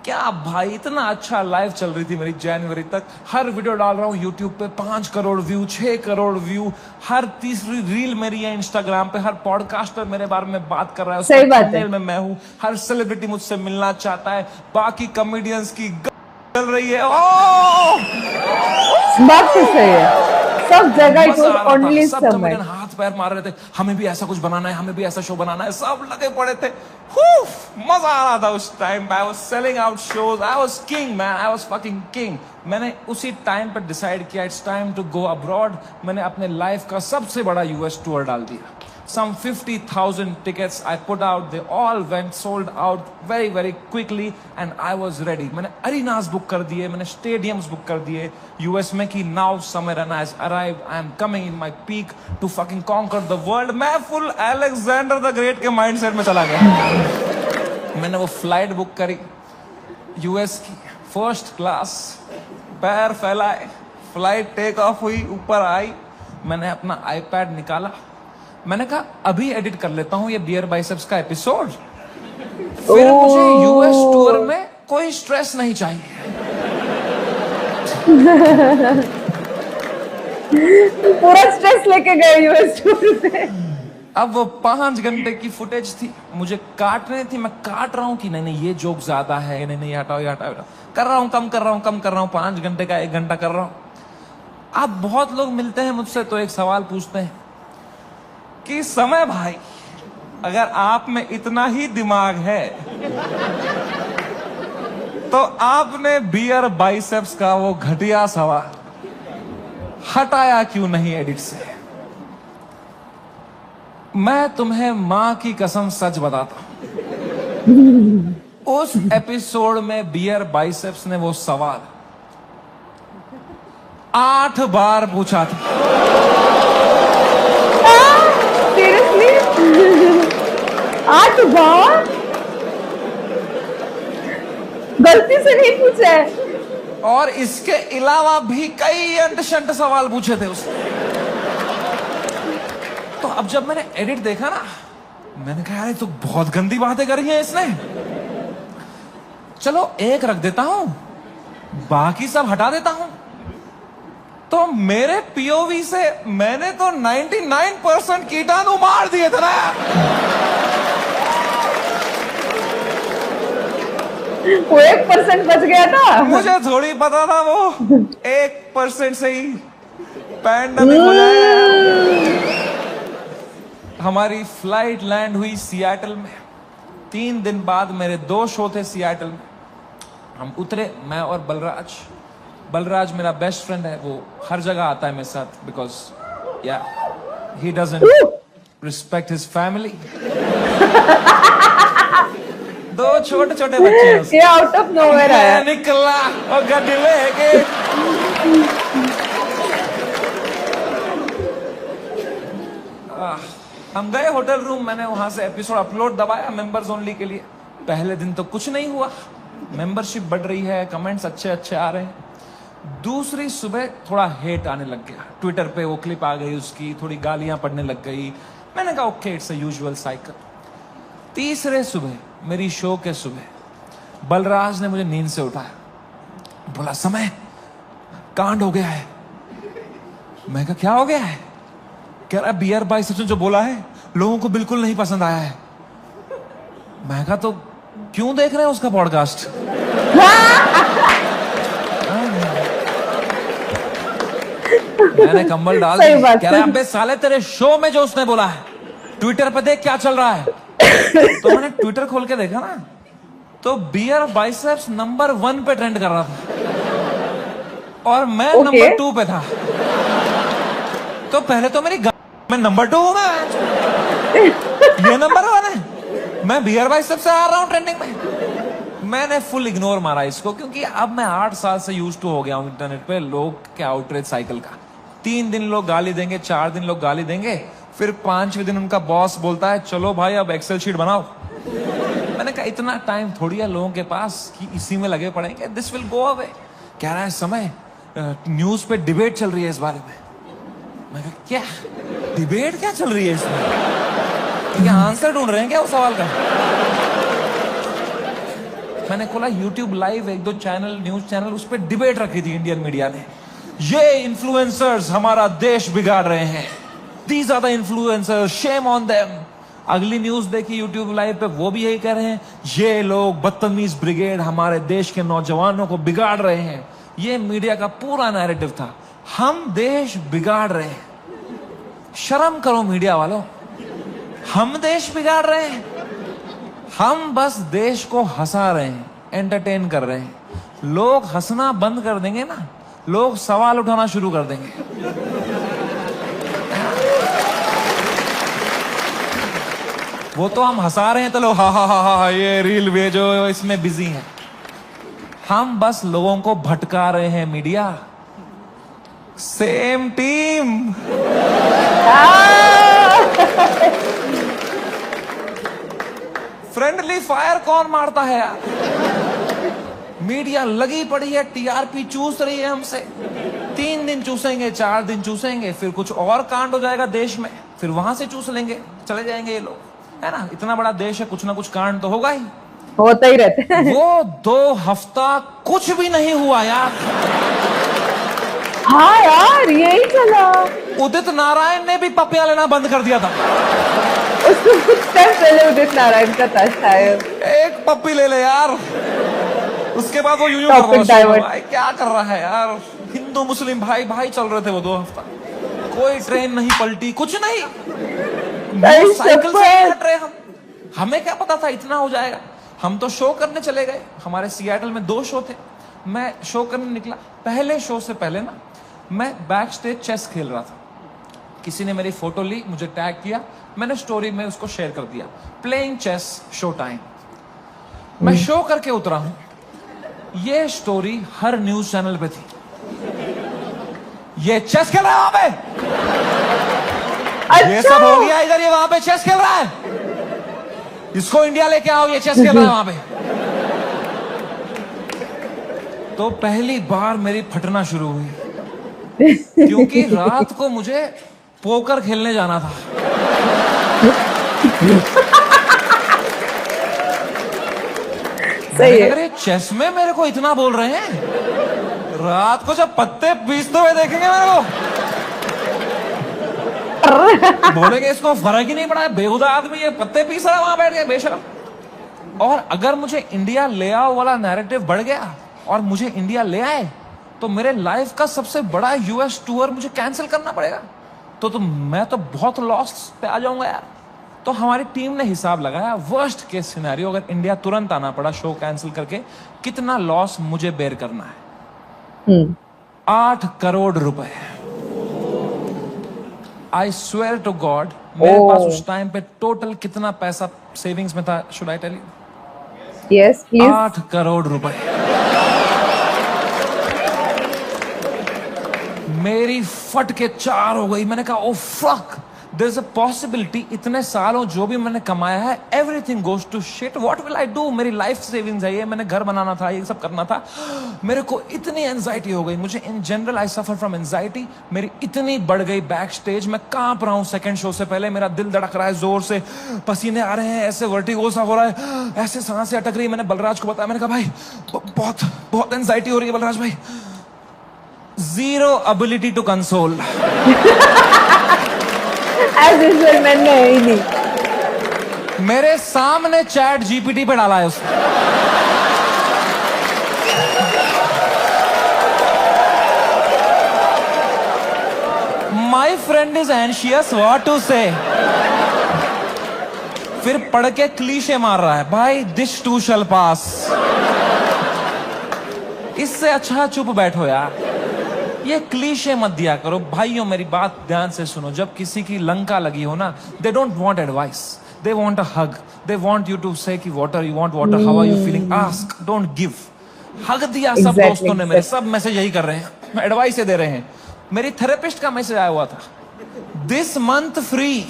क्या भाई, इतना अच्छा लाइफ चल रही थी मेरी जनवरी तक। हर वीडियो डाल रहा हूँ यूट्यूब पे, 5 करोड़ व्यू, 6 करोड़ व्यू। हर तीसरी रील मेरी है इंस्टाग्राम पे। हर पॉडकास्टर मेरे बारे में बात कर रहा है, सही बात है। में मैं हूँ। हर सेलिब्रिटी मुझसे मिलना चाहता है। बाकी कॉमेडियंस की चल रही है। बात तो सही है, सब जगह इट वाज ओनली सब समय। कॉमेडियन हाथ पैर मार रहे थे, हमें भी ऐसा कुछ बनाना है, हमें भी ऐसा शो बनाना है। सब लगे पड़े थे। मजा आ रहा था उस time. I was selling out shows. I was king man, I was fucking king. मैंने उसी टाइम पर डिसाइड किया it's time to go abroad. मैंने अपने लाइफ का सबसे बड़ा यूएस टूर डाल दिया। Some 50,000 tickets I put out. They all went sold out very very quickly and I was ready. मैंने arenas book कर दिए, मैंने stadiums book कर दिए US में कि now Samir Rana has arrived. I am coming in my peak to fucking conquer the world. मैं full Alexander the Great के mindset में चला गया। मैंने वो flight book करी US की, first class, पैर फैलाए, flight take off हुई, ऊपर आई। मैंने अपना iPad निकाला, मैंने कहा अभी एडिट कर लेता हूं ये बियर बाइसेप्स का एपिसोड। फिर मुझे यूएस टूर में कोई स्ट्रेस नहीं चाहिए। पूरा स्ट्रेस लेके गए यूएस टूर पे। अब वो 5 घंटे की फुटेज थी, मुझे काटने थी। मैं काट रहा हूं कि नहीं ये जोक ज्यादा है, नहीं हटाओ ये हटाओ। कर रहा हूं, कम कर रहा हूं। 5 घंटे का 1 घंटा कर रहा हूं। अब बहुत लोग मिलते हैं मुझसे तो एक सवाल पूछते हैं कि समय भाई, अगर आप में इतना ही दिमाग है तो आपने बियर बाइसेप्स का वो घटिया सवाल हटाया क्यों नहीं एडिट से? मैं तुम्हें मां की कसम सच बताता हूं, उस एपिसोड में बियर बाइसेप्स ने वो सवाल 8 बार पूछा था। सीरियसली 8 बार? गलती से नहीं पूछा है। और इसके अलावा भी कई अंट-शंट सवाल पूछे थे उसने। तो अब जब मैंने एडिट देखा ना, मैंने कहा यार ये तो बहुत गंदी बातें करी हैं इसने, चलो एक रख देता हूं, बाकी सब हटा देता हूं। तो मेरे पीओवी से मैंने तो 99% कीटाणु मार दिए थे ना। वो 1% बच गया था। मुझे थोड़ी पता था वो 1% से ही पैंडेमिक हो जाएगा। हमारी फ्लाइट लैंड हुई सियाटल में। 3 दिन बाद मेरे 2 शो थे सियाटल में। हम उतरे, मैं और बलराज मेरा बेस्ट फ्रेंड है, वो हर जगह आता है मेरे साथ, बिकॉज या he doesn't respect his family. 2 छोटे छोटे बच्चे हैं उसके। ये आउट ऑफ नोवेयर आया। मैं निकला और गड्डी लेके हम गए होटल रूम। मैंने वहां से एपिसोड अपलोड दबाया मेंबर्स ओनली के लिए। पहले दिन तो कुछ नहीं हुआ, मेंबरशिप बढ़ रही है, कमेंट्स अच्छे अच्छे आ रहे हैं। दूसरी सुबह थोड़ा हेट आने लग गया, ट्विटर पे वो क्लिप आ गई उसकी, थोड़ी गालियां पड़ने लग गई। मैंने कहा okay, it's a usual cycle. तीसरे सुबह, मेरी शो के सुबह, बलराज ने मुझे नींद से उठाया, बोला समय कांड हो गया है। मैं कहा क्या हो गया है? कह रहा बियर बाइसेप्स ने जो बोला है लोगों को बिल्कुल नहीं पसंद आया है। मैं कहा तो क्यों देख रहे हैं उसका पॉडकास्ट? मैंने कंबल डाल दी। कह रहा अबे साले तेरे शो में जो उसने बोला है ट्विटर पे देख क्या चल रहा है। तो मैंने ट्विटर खोल के देखा ना, तो बियर बाइसेप्स नंबर 1 पे ट्रेंड कर रहा था और मैं नंबर 2 पे था। तो पहले तो मेरी मैं नंबर 2 हूं, मैं ये नंबर 1 है, मैं बियर बाइसेप्स से आ रहा हूं ट्रेंडिंग में। मैंने फुल इग्नोर मारा इसको, क्योंकि अब मैं 8 साल से यूज टू हो गया हूं इंटरनेट पे लोग के आउटरीच साइकिल का। 3 दिन लोग गाली देंगे, 4 दिन लोग गाली देंगे, फिर 5वें दिन उनका बॉस बोलता है चलो भाई अब एक्सेल शीट बनाओ। मैंने कहा इतना टाइम थोड़ी है लोगों के पास कि इसी में लगे पड़ेंगे, दिस विल गो अवे। कह रहा है समय न्यूज पे डिबेट चल रही है इस बारे में। मैं कहा क्या डिबेट क्या चल रही है इसमें? क्या आंसर ढूंढ रहे हैं क्या उस सवाल का? मैंने खोला YouTube live, 1-2 channel, news channel, उस पर डिबेट रखी थी इंडियन मीडिया ने। ये इन्फ्लुएंसर्स हमारा देश बिगाड़ रहे हैं, these are the influencers, shame on them. अगली न्यूज देखी यूट्यूब लाइव पे, वो भी यही कह रहे हैं ये लोग बदतमीज ब्रिगेड हमारे देश के नौजवानों को बिगाड़ रहे हैं। ये मीडिया का पूरा नैरेटिव था, हम देश बिगाड़ रहे हैं। शर्म करो मीडिया वालों, हम देश बिगाड़ रहे हैं? हम बस देश को हंसा रहे हैं, एंटरटेन कर रहे हैं। लोग हंसना बंद कर देंगे ना, लोग सवाल उठाना शुरू कर देंगे। वो तो हम हंसा रहे हैं तो लोग हा हा हा हा ये रील भेजो, इसमें बिजी हैं। हम बस लोगों को भटका रहे हैं media. Same team. Friendly fire कौन मारता है यार? मीडिया लगी पड़ी है, टीआरपी चूस रही है हमसे। 3 दिन चूसेंगे, 4 दिन चूसेंगे, फिर कुछ और कांड हो जाएगा देश में, फिर वहां से चूस लेंगे, चले जाएंगे ये लोग, है ना? इतना बड़ा देश है, कुछ ना कुछ कांड तो होगा ही, होता ही रहता है। वो 2 हफ्ता कुछ भी नहीं हुआ यार। हाँ यार यही चला। उदित नारायण ने भी पपिया लेना बंद कर दिया था। उसको कुछ टाइम पहले उदित नारायण का था शायद। एक पप्पी ले ले यार, उसके बाद वो यूं Topic divert। भाई क्या कर रहा है यार? हिंदू मुस्लिम भाई भाई चल रहे थे वो 2 हफ्ता, कोई ट्रेन नहीं पलटी, कुछ नहीं, साइकिल से हट रहे हम। हमें क्या पता था इतना हो जाएगा? हम तो शो करने चले गए। हमारे सियाटल में 2 शो थे, मैं शो करने निकला। पहले शो से पहले ना मैं बैक स्टेज चेस खेल रहा था। किसी ने मेरी फोटो ली, मुझे टैग किया, मैंने स्टोरी में उसको शेयर कर दिया, प्लेइंग चेस शो टाइम। मैं शो करके उतरा हूं, ये स्टोरी हर न्यूज चैनल पे थी। ये चेस खेल रहा है वहां पे, ये सब हो गया इधर, ये वहां पे चेस खेल रहा है, इसको इंडिया लेके आओ, ये चेस खेल रहा है वहां पे। तो तो पहली बार मेरी फटना शुरू हुई, क्योंकि रात को मुझे पोकर खेलने जाना था। सही है। अगर ये चेस में मेरे को इतना बोल रहे हैं, रात को जब पत्ते पीसते हुए देखेंगे मेरे को, बोलेंगे इसको फर्क ही नहीं पड़ा है, बेहुदा आदमी ये पत्ते पीस रहा वहां बैठ के बेशरम। और अगर मुझे इंडिया ले आओ वाला नैरेटिव बढ़ गया और मुझे इंडिया ले आए, तो मेरे लाइफ का सबसे बड़ा यूएस टूर मुझे कैंसिल करना पड़ेगा। तो मैं तो बहुत लॉस पे आ जाऊंगा यार। तो हमारी टीम ने हिसाब लगाया, वर्स्ट केस सिनेरियो अगर इंडिया तुरंत आना पड़ा शो कैंसिल करके, कितना लॉस मुझे बेयर करना है। 8 करोड़ रुपए। आई स्वेयर टू गॉड, मेरे पास उस टाइम पे टोटल कितना पैसा सेविंग्स में था, should I tell you? Yes please. 8 crore रुपए। मेरी फट के 4 हो गई। मैंने कहा oh fuck, there is a possibility इतने सालों जो भी मैंने कमाया है everything goes to shit, what will I do? मेरी लाइफ सेविंग्स है ये, मैंने घर बनाना था, ये सब करना था। मेरे को इतनी एंजाइटी हो गई, मुझे in general I suffer from anxiety. मेरी इतनी बढ़ गई बैक स्टेज, मैं कांप रहा हूं सेकंड शो से पहले, मेरा दिल धड़क रहा है जोर से, पसीने आ रहे हैं, ऐसे वर्टिगो सा हो रहा है, ऐसे सांसें अटक रही है। मैंने बलराज को बताया, मैंने कहा भाई बहुत बहुत एंजाइटी हो रही है बलराज भाई। Zero ability to console. As usual, मैंने ही नहीं। मेरे सामने चैट जीपीटी पे डाला है उसने। My friend is anxious, what to say? फिर पढ़ के क्लीशे मार रहा है, भाई this too shall pass। इससे अच्छा चुप बैठो यार, ये क्लीशे मत दिया करो। भाइयों मेरी बात ध्यान से सुनो, जब किसी की लंका लगी हो ना, they don't want advice, they want a hug, they want you to say कि water, you want water, how are you feeling, ask, don't give. Hug दिया सब दोस्तों ने मेरे, सब मैसेज यही कर रहे हैं, एडवाइस दे रहे हैं। मेरी थेरेपिस्ट का मैसेज आया हुआ था, दिस मंथ फ्री।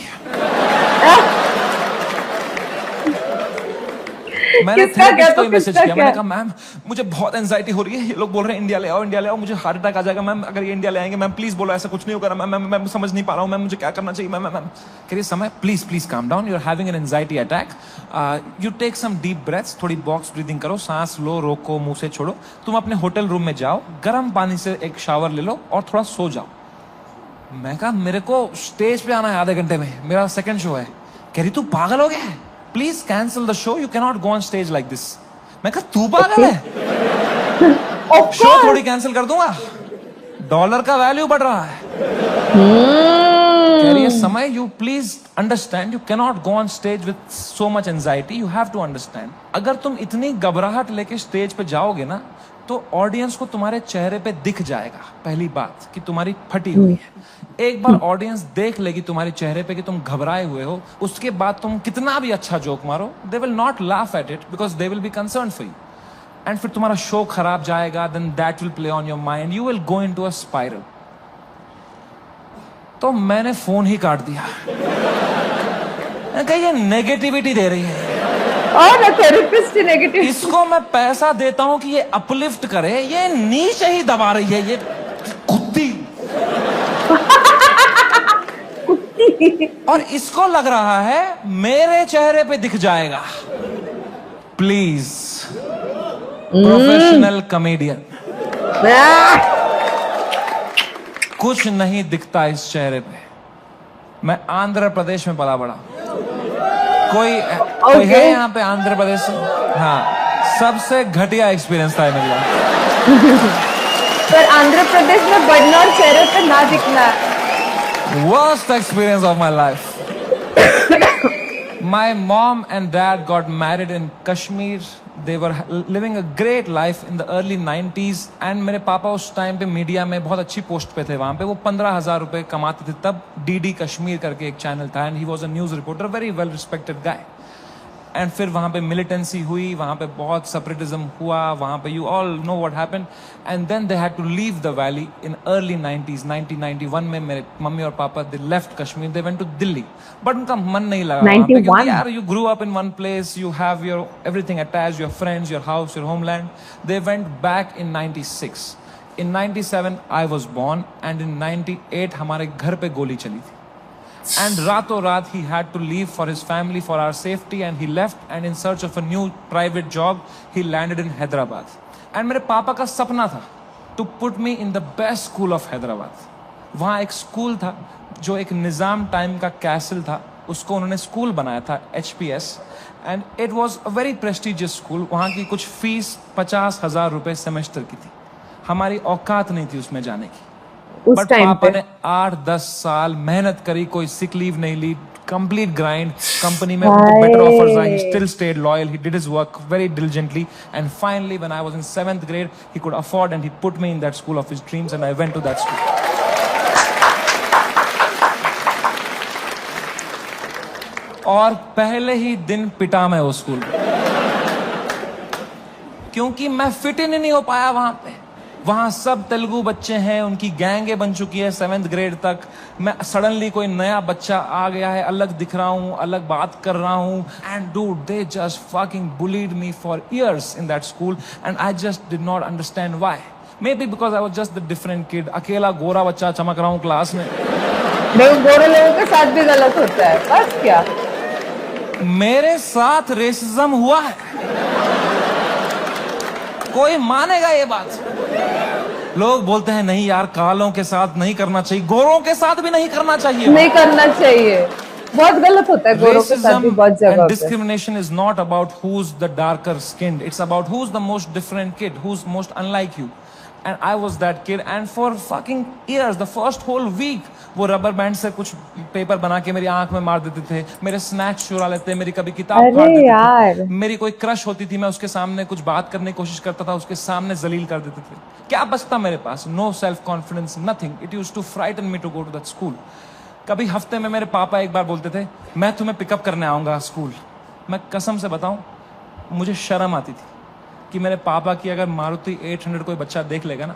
मैंने थेरेपिस्ट को मैसेज किया, मैंने कहा मैम मुझे बहुत एंजाइटी हो रही है, ये लोग बोल रहे हैं इंडिया ले आओ, इंडिया ले आओ, मुझे हार्ट अटैक आ जाएगा मैम अगर ये इंडिया ले आएंगे। मैम प्लीज बोलो ऐसा कुछ नहीं होगा मैम, मैं समझ नहीं पा रहा हूँ मैम, मुझे क्या करना चाहिए मैम? मैम कह रही Samay please please calm down, you are having an anxiety attack, you take some deep breaths, थोड़ी बॉक्स ब्रीदिंग करो, सांस लो, रोको, मुंह से छोड़ो, तुम अपने होटल रूम में जाओ, गर्म पानी से एक शावर ले लो और थोड़ा सो जाओ। मैं कहा मेरे को स्टेज पे आना है आधे घंटे में, मेरा सेकंड शो है। कह रही तू पागल हो गया है, please cancel the show, you can not go on stage like this. मैं कहा तू पागल है, शो थोड़ी कैंसिल कर दूंगा, डॉलर का वैल्यू बढ़ रहा है। कह रही है Samay you please understand, you can not go on stage with so much anxiety, you have to understand. अगर तुम इतनी घबराहट लेके स्टेज पे जाओगे ना, तो ऑडियंस को तुम्हारे चेहरे पे दिख जाएगा पहली बात कि तुम्हारी फटी हुई है। एक बार ऑडियंस देख लेगी तुम्हारे चेहरे पे कि तुम घबराए हुए हो, उसके बाद तुम कितना भी अच्छा जोक मारो, they will not laugh at it because they will be concern for you, and फिर तुम्हारा शो खराब जाएगा, then that will play on your mind, you will go into a spiral. तो मैंने फोन ही काट दिया। मैंने कहा ये नेगेटिविटी दे रही है और थेरेपिस्ट नेगेटिव, इसको मैं पैसा देता हूं कि ये अपलिफ्ट करे, ये नीचे ही दबा रही है, ये कुत्ती। और इसको लग रहा है मेरे चेहरे पे दिख जाएगा। प्लीज प्रोफेशनल कॉमेडियन, कुछ नहीं दिखता इस चेहरे पे। मैं आंध्र प्रदेश में पला बड़ा, कोई है यहाँ पे आंध्र प्रदेश से? हाँ, सबसे घटिया एक्सपीरियंस था मेरा। पर आंध्र प्रदेश में बढ़ना और चेहरे पे ना दिखना, worst experience of my life. My mom and dad got married in Kashmir. They were living a great life in the early 90s. And मेरे पापा उस टाइम पे मीडिया में बहुत अच्छी पोस्ट पे थे वहाँ पे, वो 15,000 रुपए कमाते थे तब। DD कश्मीर करके एक चैनल था, and he was a news reporter, very well respected guy. And फिर वहाँ पे मिलिटेंसी हुई, वहाँ पे बहुत सेपरेटिज्म हुआ, वहाँ पे you all know what happened, and then they had to leave the valley in early 90s। 1991 में मेरे मम्मी और papa they left Kashmir, they went to Delhi, but उनका मन नहीं लगा वहाँ पे, 91? क्योंकि यार you grew up in one place, you have your everything attached, your friends, your house, your homeland. They went back in 96। In 97 I was born, and in 98 हमारे घर पे गोली चली थी, and rato raat he had to leave for his family, for our safety, and he left, and in search of a new private job he landed in Hyderabad. And मेरे पापा का सपना था to put me in the best school of Hyderabad. वहाँ एक school था जो एक निज़ाम टाइम का कैसल था, उसको उन्होंने स्कूल बनाया था, HPS, and it was a very prestigious school. वहाँ की कुछ फीस 50,000 रुपए सेमेस्टर की थी, हमारी औकात नहीं थी उसमें जाने की। उस बट टाइम पापा पे ने 8-10 साल मेहनत करी, कोई सिक लीव नहीं ली, कंप्लीट ग्राइंड, कंपनी में उनको बेटर ऑफर्स आई, he still stayed loyal, he did his work very diligently, and finally when I was in 7th grade he could afford and he put me in that school of his dreams and I went to that school. और पहले ही दिन पिटा मैं उस school में, क्योंकि मैं fit in नहीं हो पाया वहां पे। वहाँ सब तेलुगु बच्चे हैं, उनकी गैंगे बन चुकी है 7th grade तक। मैं सडनली कोई नया बच्चा आ गया है, अलग दिख रहा हूँ, अलग बात कर रहा हूँ, and dude they just fucking bullied me for years in that school and I just did not understand why. May be because I was just the different kid, अकेला गोरा बच्चा चमक रहा हूँ क्लास में। नहीं, गोरे लोगों के साथ भी गलत होता है, बस क्या। मेरे साथ रेसिज्म हुआ है, कोई मानेगा ये बात? लोग बोलते हैं नहीं यार, कालों के साथ नहीं करना चाहिए, गोरों के साथ भी नहीं करना चाहिए, नहीं करना चाहिए, बहुत गलत होता है, गोरों के साथ भी बहुत जगह and होता है। discrimination is not about who's the darker skinned, it's about who's the most different kid, who's most unlike you. And I was that kid, and for fucking years, the first whole week, वो rubber band से कुछ paper बना के मेरी आंख में मार देते थे, मेरे स्नैक्स चुरा लेते, मेरी कभी किताब फाड़ अरे देते यार। थे, मेरी कोई क्रश होती थी, मैं उसके सामने कुछ बात करने की कोशिश करता था, उसके सामने जलील कर देते थे। क्या बचता मेरे पास? No self confidence, nothing. It used to frighten me to go to that school. कभी हफ्ते में मेरे पापा एक बार बोलते थे मैं तुम्हें पिकअप करने आऊंगा स्कूल। मैं कसम से बताऊं, मुझे शर्म आती थी कि मेरे पापा की अगर मारुति 800 कोई बच्चा देख लेगा ना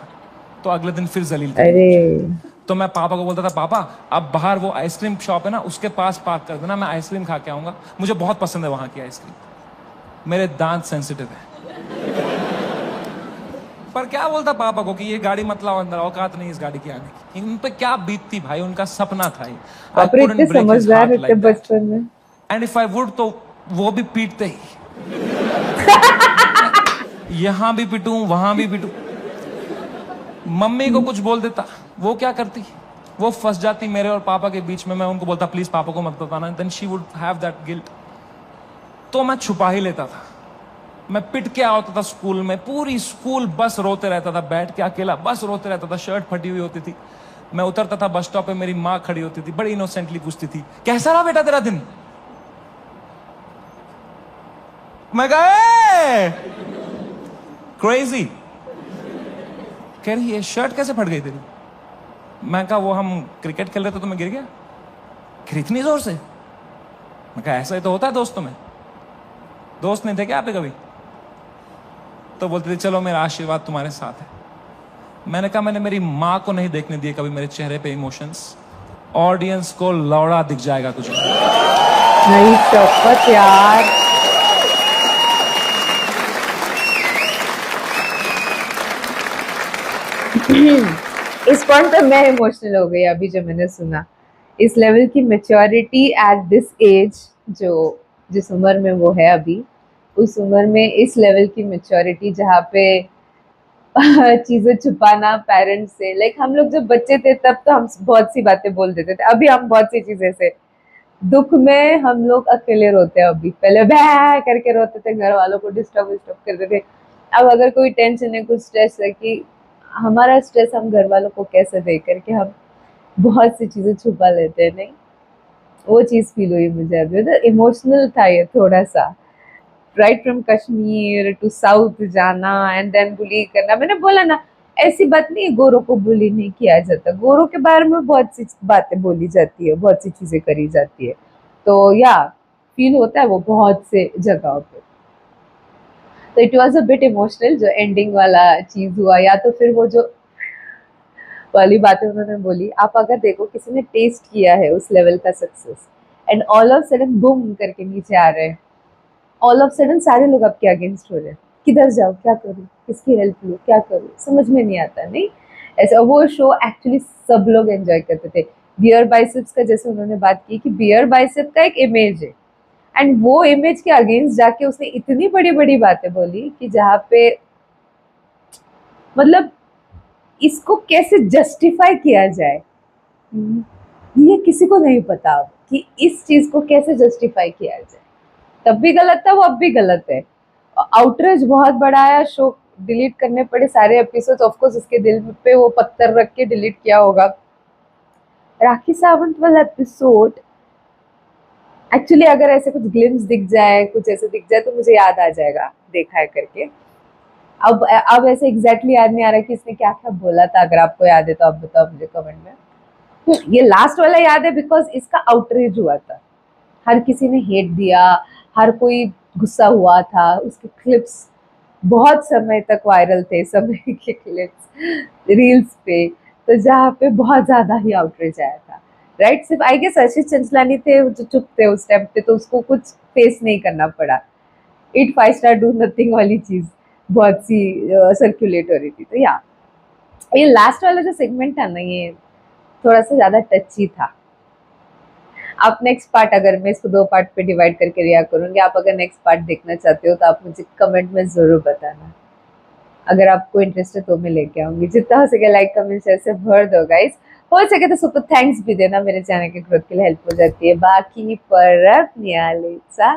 तो अगले दिन फिर जलील करेगा। अरे तो मैं पापा को बोलता था, पापा अब बाहर वो आइसक्रीम शॉप है ना, उसके पास पार्क कर देना, मैं आइसक्रीम खा के आऊंगा, मुझे बहुत पसंद है वहां की आइसक्रीम, मेरे दांत सेंसिटिव है। पर क्या बोलता पापा को कि ये गाड़ी मत लाओ अंदर, औकात नहीं इस गाड़ी की आने की। उन पे क्या बीतती भाई, उनका सपना था ये। बाप रे, इतने समझदार रहते बचपन में। एंड इफ आई वुड तो वो भी पीटते ही, यहां भी पिटूं वहां भी पिटूं। मम्मी को कुछ बोल देता, वो क्या करती, वो फंस जाती मेरे और पापा के बीच में। मैं उनको बोलता प्लीज पापा को मत बताना, then she would have that guilt. तो मैं छुपा ही लेता था, मैं पिट के आता था स्कूल में, पूरी स्कूल बस रोते रहता था, बैठ के अकेला बस रोते रहता था, शर्ट फटी हुई होती थी। मैं उतरता था बस स्टॉप पे, मेरी माँ खड़ी होती थी, बड़ी इनोसेंटली पूछती थी कैसा रहा बेटा तेरा दिन। मैं कहा क्रेजी, कह रही ये शर्ट कैसे फट गई तेरी। मैं कहा वो हम क्रिकेट खेल रहे थे तो मैं गिर गया। फिर इतनी जोर से। मैं कहा ऐसा ही तो होता है दोस्तों में, दोस्त नहीं थे क्या आपके कभी? तो बोलते थे चलो मेरा आशीर्वाद तुम्हारे साथ है। मैंने कहा मैंने मेरी माँ को नहीं देखने दिए कभी मेरे चेहरे पे इमोशंस, ऑडियंस को लौड़ा दिख जाएगा तुझे। नहीं शपथ यार, इस पॉइंट पे मैं इमोशनल हो गई अभी जब मैंने सुना। इस लेवल की मैच्योरिटी एट दिस एज, जो जिस उम्र में वो है अभी, उस उम्र में इस लेवल की मैच्योरिटी जहाँ पे चीजें छुपाना पेरेंट्स से, लाइक हम लोग जब बच्चे थे तब तो हम बहुत सी बातें बोल देते थे, अभी हम बहुत सी चीजें से दुख में हम लोग अकेले रोते हैं। अभी पहले बैह करके रोते थे, घर वालों को डिस्टर्ब करते थे। अब अगर कोई टेंशन है, कुछ स्ट्रेस है, कि हमारा स्ट्रेस हम घर वालों को कैसे दे करके हम बहुत सी चीजें छुपा लेते हैं। नहीं, वो चीज फील हुई मुझे अभी, तो इमोशनल था ये थोड़ा सा। Right from Kashmir to south जाना एंड देन बुली करना। मैंने बोला ना, ऐसी बात नहीं है गोरों को बुली नहीं किया जाता, गोरों के बारे में बहुत सी बातें बोली जाती है, बहुत सी चीजें करी जाती है। तो या फील होता है वो बहुत से जगहों पे। तो it was a bit emotional जो एंडिंग वाला चीज हुआ, या तो फिर वो जो वाली बातें उन्होंने बोली। आप अगर देखो किसी ने टेस्ट किया है उस लेवल का success and all of sudden boom करके नीचे आ रहे हैं, ऑल ऑफ सडन सारे लोग आपके अगेंस्ट हो रहे हैं, किधर जाओ, क्या करूँ, किसकी हेल्प लूँ, क्या करूँ, समझ में नहीं आता। नहीं, ऐसा वो शो एक्चुअली सब लोग एंजॉय करते थे। बियर बाइसेप्स का जैसे उन्होंने बात की कि बियर बाइसेप का एक इमेज है एंड वो इमेज के अगेंस्ट जाके उसने इतनी बड़ी बड़ी बातें बोली कि जहाँ पे मतलब इसको कैसे जस्टिफाई किया जाए ये किसी को नहीं पता अब, कि इस चीज को कैसे जस्टिफाई किया जाए। तब भी गलत था वो, अब भी गलत है। आउटरीच बहुत बड़ा आया, शो डिलीट करने पड़े सारे एपिसोड। ऑफ कोर्स उसके दिल पे वो पत्थर रख के डिलीट किया होगा। राखी सावंत वाला एपिसोड एक्चुअली अगर ऐसे कुछ ग्लिम्स दिख जाए, कुछ ऐसे दिख जाए तो मुझे याद आ जाएगा देखा है करके। अब ऐसे एग्जैक्टली याद नहीं आ रहा कि इसने क्या क्या बोला था। अगर आपको याद है तो आप बताओ मुझे कमेंट में। ये लास्ट वाला याद है बिकॉज इसका आउटरीच हुआ था, हर किसी ने हेट दिया, हर कोई गुस्सा हुआ था। उसके क्लिप्स बहुत समय तक वायरल थे, समय के क्लिप्स रील्स पे, तो जहाँ पे बहुत ज्यादा ही आउटरीच आया था। राइट, सिर्फ आई गेस आशीष चंचलानी थे जो चुप थे उस टाइम पे, तो उसको कुछ फेस नहीं करना पड़ा। इट 5 स्टार डू नथिंग वाली चीज बहुत सी सर्कुलेट हो रही थी। तो या ये लास्ट वाला जो सेगमेंट था ना, ये थोड़ा सा ज्यादा टची था। आप नेक्स्ट पार्ट, अगर मैं इसको 2 पार्ट पे डिवाइड करके रिएक्ट करूंगी, आप अगर नेक्स्ट पार्ट देखना चाहते हो तो आप मुझे कमेंट में जरूर बताना। अगर आपको इंटरेस्ट है तो मैं लेके आऊंगी। जितना हो सके लाइक कमेंट शेयर से भर दो गाइस। हो सके तो सुपर थैंक्स भी देना, मेरे चैनल के ग्रोथ के लिए हेल्प हो जाती है। बाकी परत न्यालेचा